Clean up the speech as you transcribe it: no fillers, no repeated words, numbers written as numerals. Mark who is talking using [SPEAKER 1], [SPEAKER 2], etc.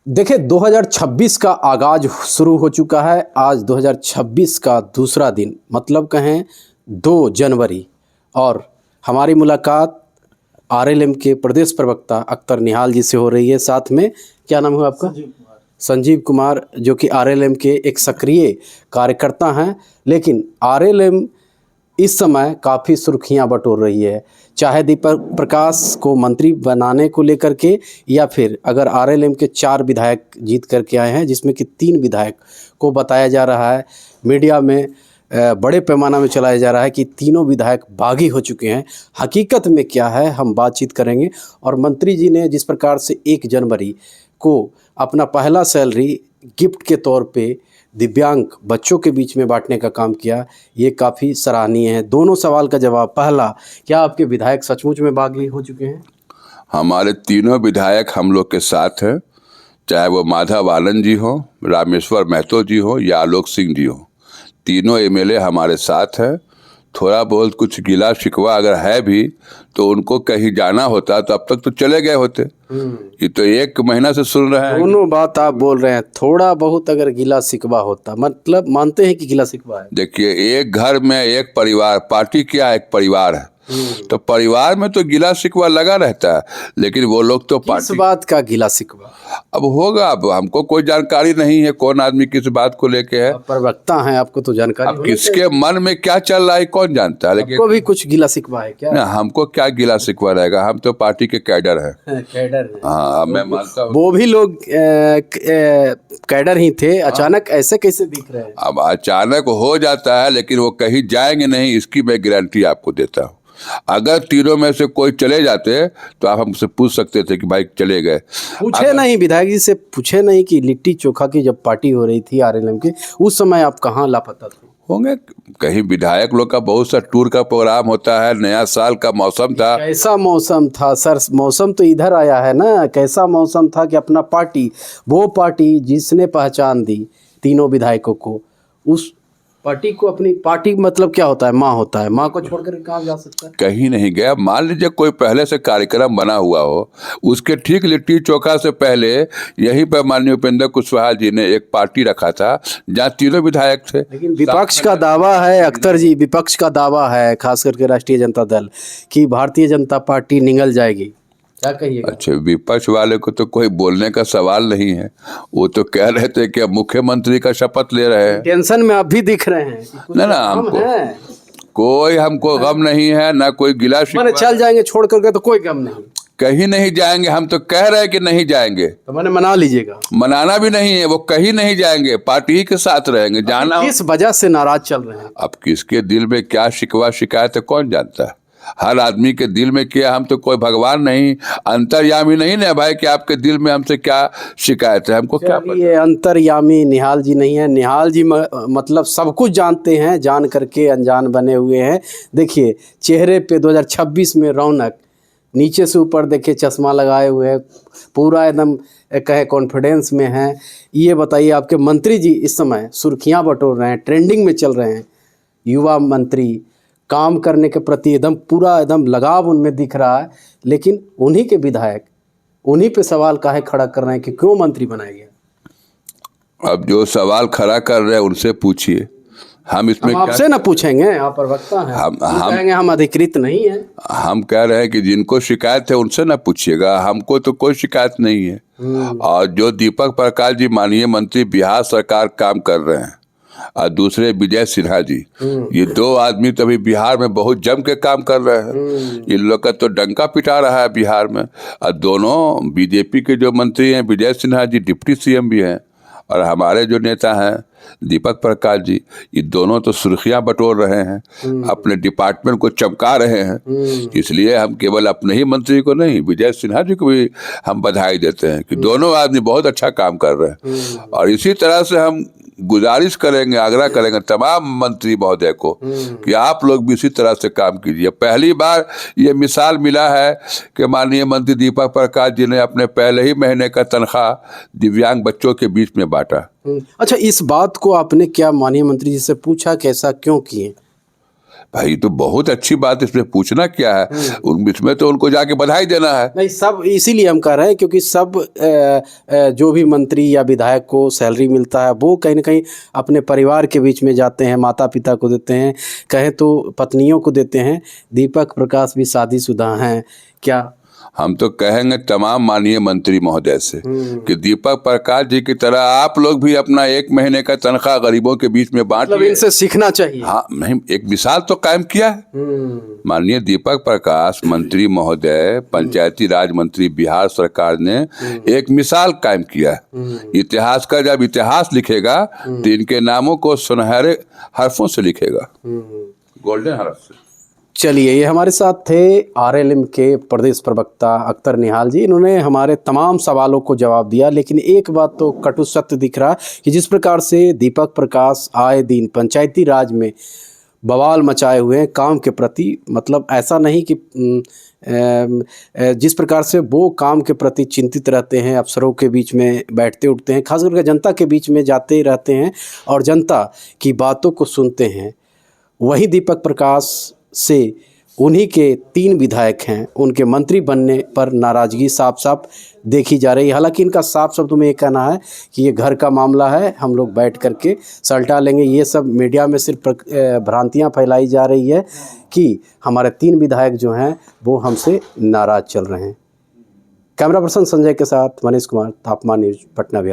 [SPEAKER 1] देखिए 2026 का आगाज शुरू हो चुका है। आज 2026 का दूसरा दिन, मतलब कहें 2 जनवरी, और हमारी मुलाकात आरएलएम के प्रदेश प्रवक्ता अख्तर निहाल जी से हो रही है। साथ में क्या नाम है आपका? संजीव कुमार, जो कि आरएलएम के एक सक्रिय कार्यकर्ता हैं। लेकिन आरएलएम इस समय काफ़ी सुर्खियां बटोर रही है, चाहे दीपक प्रकाश को मंत्री बनाने को लेकर के, या फिर अगर आरएलएम के 4 विधायक जीत करके आए हैं, जिसमें कि 3 विधायक को बताया जा रहा है, मीडिया में बड़े पैमाना में चलाया जा रहा है कि तीनों विधायक बागी हो चुके हैं। हकीकत में क्या है, हम बातचीत करेंगे। और मंत्री जी ने जिस प्रकार से 1 जनवरी को अपना पहला सैलरी गिफ्ट के तौर पे दिव्यांग बच्चों के बीच में बांटने का काम किया, ये काफ़ी सराहनीय है। दोनों सवाल का जवाब। पहला, क्या आपके विधायक सचमुच में बागी हो चुके हैं?
[SPEAKER 2] हमारे तीनों विधायक हम लोग के साथ हैं, चाहे वो माधव आनंद जी हो, रामेश्वर महतो जी हो या आलोक सिंह जी हो। तीनों एमएलए हमारे साथ हैं। थोड़ा बहुत कुछ गिला शिकवा अगर है भी तो उनको कहीं जाना होता तो अब तक तो चले गए होते। ये तो 1 महीना से सुन रहे हैं।
[SPEAKER 1] दोनों बात आप बोल रहे हैं। थोड़ा बहुत अगर गिला शिकवा होता, मतलब मानते हैं कि गिला शिकवा है?
[SPEAKER 2] देखिए, एक घर में एक परिवार, पार्टी क्या एक परिवार है, तो परिवार में तो गिला शिकवा लगा रहता है। लेकिन वो लोग तो
[SPEAKER 1] किस बात का गिला शिकवा?
[SPEAKER 2] अब होगा, अब हमको कोई जानकारी नहीं है कौन आदमी किस बात को लेके है।
[SPEAKER 1] आप प्रवक्ता हैं, आपको तो जानकारी
[SPEAKER 2] अब किसके मन में क्या चल रहा है कौन जानता है। लेकिन
[SPEAKER 1] आपको भी कुछ गिला शिकवा है क्या?
[SPEAKER 2] ना, हमको क्या गिला शिकवा रहेगा, हम तो पार्टी के कैडर हैं।
[SPEAKER 1] कैडर है।
[SPEAKER 2] हाँ, मैं मानता हूँ।
[SPEAKER 1] वो भी लोग कैडर ही थे, अचानक ऐसे कैसे दिख रहे हैं?
[SPEAKER 2] अब अचानक हो जाता है, लेकिन वो कहीं जाएंगे नहीं, इसकी मैं गारंटी आपको देता हूँ। अगर तीनों में से कोई चले जाते तो आप हमसे पूछ सकते थे कि भाई चले गए।
[SPEAKER 1] पूछे नहीं, विधायक जी से पूछे नहीं कि लिट्टी चोखा की जब पार्टी हो रही थी आरएलएम की, उस समय आप कहाँ लापता थे?
[SPEAKER 2] होंगे कहीं। विधायक लोग का बहुत सा टूर का प्रोग्राम होता है, नया साल का मौसम था।
[SPEAKER 1] कैसा मौसम था सर? मौसम तो इधर आया है ना। कैसा मौसम था कि अपना पार्टी, वो पार्टी जिसने पहचान दी तीनों विधायकों को, उस पार्टी को अपनी पार्टी, मतलब क्या होता है, माँ होता है, माँ को छोड़कर कहाँ जा सकता है?
[SPEAKER 2] कहीं नहीं गया। मान लीजिए कोई पहले से कार्यक्रम बना हुआ हो, उसके ठीक लिट्टी चोखा से पहले यहीं पर माननीय उपेंद्र कुशवाहा जी ने एक पार्टी रखा था जहाँ तीनों विधायक थे।
[SPEAKER 1] लेकिन विपक्ष का दावा है, अख्तर जी, विपक्ष का दावा है, खास करके राष्ट्रीय जनता दल, कि भारतीय जनता पार्टी निगल जाएगी। क्या कहिएगा?
[SPEAKER 2] अच्छा, विपक्ष वाले को तो कोई बोलने का सवाल नहीं है। वो तो कह रहे थे कि अब मुख्यमंत्री का शपथ ले रहे हैं।
[SPEAKER 1] टेंशन में आप भी दिख रहे हैं।
[SPEAKER 2] ना, हमको गम नहीं है, ना कोई गिला शिकवा।
[SPEAKER 1] चल जाएंगे छोड़ करके तो कोई गम नहीं?
[SPEAKER 2] कहीं नहीं जाएंगे। हम तो कह रहे हैं कि नहीं जाएंगे,
[SPEAKER 1] तो मैंने मना लीजिएगा।
[SPEAKER 2] मनाना भी नहीं है, वो कहीं नहीं जाएंगे, पार्टी ही के साथ रहेंगे। जाना
[SPEAKER 1] किस वजह से नाराज चल रहे हैं?
[SPEAKER 2] अब किसके दिल में क्या शिकवा शिकायत है कौन जानता है। हर आदमी के दिल में क्या, हम तो कोई भगवान नहीं, अंतर्यामी नहीं ना भाई कि आपके दिल में हमसे क्या शिकायत है, हमको क्या पता।
[SPEAKER 1] ये अंतर्यामी निहाल जी नहीं है। निहाल जी मतलब सब कुछ जानते हैं, जान करके अनजान बने हुए हैं। देखिए चेहरे पे 2026 में रौनक, नीचे से ऊपर देखिए चश्मा लगाए हुए हैं, पूरा एकदम कहे कॉन्फिडेंस में हैं। ये बताइए, आपके मंत्री जी इस समय सुर्खियां बटोर रहे हैं, ट्रेंडिंग में चल रहे हैं। युवा मंत्री, काम करने के प्रति एकदम पूरा एकदम लगाव उनमें दिख रहा है। लेकिन उन्हीं के विधायक उन्हीं पे सवाल काहे खड़ा कर रहे हैं कि क्यों मंत्री बनाया गया?
[SPEAKER 2] अब जो सवाल खड़ा कर रहे हैं उनसे पूछिए, हम इसमें
[SPEAKER 1] आपसे ना पूछेंगे, आप प्रवक्ता हैं। हम कहेंगे हम अधिकृत नहीं है।
[SPEAKER 2] हम कह रहे हैं कि जिनको शिकायत है उनसे ना पूछिएगा, हमको तो कोई शिकायत नहीं है। और जो दीपक प्रकाश जी माननीय मंत्री बिहार सरकार काम कर रहे हैं, और दूसरे विजय सिन्हा जी, ये 2 आदमी तो अभी बिहार में बहुत जम के काम कर रहे हैं। इन लोग का तो डंका पिटा रहा है बिहार में। और दोनों बीजेपी के जो मंत्री हैं, विजय सिन्हा जी डिप्टी सीएम भी हैं, और हमारे जो नेता हैं दीपक प्रकाश जी, ये दोनों तो सुर्खियां बटोर रहे हैं, अपने डिपार्टमेंट को चमका रहे हैं। इसलिए हम केवल अपने ही मंत्री को नहीं, विजय सिन्हा जी को भी हम बधाई देते हैं कि दोनों आदमी बहुत अच्छा काम कर रहे हैं। और इसी तरह से हम गुजारिश करेंगे, आग्रह करेंगे तमाम मंत्री महोदय को कि आप लोग भी इसी तरह से काम कीजिए। पहली बार ये मिसाल मिला है कि माननीय मंत्री दीपक प्रकाश जी ने अपने पहले ही महीने का तनख्वाह दिव्यांग बच्चों के बीच में बांटा।
[SPEAKER 1] अच्छा, इस बात को आपने क्या माननीय मंत्री जी से पूछा, कैसा क्यों किए?
[SPEAKER 2] भाई तो बहुत अच्छी बात, इसमें पूछना क्या है, इसमें तो उनको जाके बधाई देना है।
[SPEAKER 1] नहीं, सब इसीलिए हम कह रहे हैं क्योंकि सब जो भी मंत्री या विधायक को सैलरी मिलता है वो कहीं ना कहीं अपने परिवार के बीच में जाते हैं, माता पिता को देते हैं, कहें तो पत्नियों को देते हैं। दीपक प्रकाश भी शादीशुदा हैं क्या?
[SPEAKER 2] हम तो कहेंगे तमाम माननीय मंत्री महोदय से कि दीपक प्रकाश जी की तरह आप लोग भी अपना 1 महीने का तनख्वाह गरीबों के बीच में बांट
[SPEAKER 1] मतलब इनसे सीखना चाहिए।
[SPEAKER 2] हाँ, नहीं, एक मिसाल तो कायम किया है माननीय दीपक प्रकाश मंत्री महोदय, पंचायती राज मंत्री बिहार सरकार ने एक मिसाल कायम किया है। इतिहास का जब इतिहास लिखेगा तो इनके नामों को सुनहरे हरफों से लिखेगा, गोल्डन हरफ से।
[SPEAKER 1] चलिए, ये हमारे साथ थे आरएलएम के प्रदेश प्रवक्ता अख्तर निहाल जी। इन्होंने हमारे तमाम सवालों को जवाब दिया, लेकिन एक बात तो कटु सत्य दिख रहा कि जिस प्रकार से दीपक प्रकाश आए दिन पंचायती राज में बवाल मचाए हुए हैं काम के प्रति, मतलब ऐसा नहीं कि जिस प्रकार से वो काम के प्रति चिंतित रहते हैं, अफसरों के बीच में बैठते उठते हैं, खास करके जनता के बीच में जाते रहते हैं और जनता की बातों को सुनते हैं, वही दीपक प्रकाश से उन्हीं के 3 विधायक हैं, उनके मंत्री बनने पर नाराज़गी साफ साफ देखी जा रही है। हालांकि इनका साफ शब्दों में ये कहना है कि ये घर का मामला है, हम लोग बैठ करके सलटा लेंगे। ये सब मीडिया में सिर्फ भ्रांतियां फैलाई जा रही है कि हमारे 3 विधायक जो हैं वो हमसे नाराज़ चल रहे हैं। कैमरा पर्सन संजय के साथ मनीष कुमार, तापमान न्यूज़, पटना बिहार।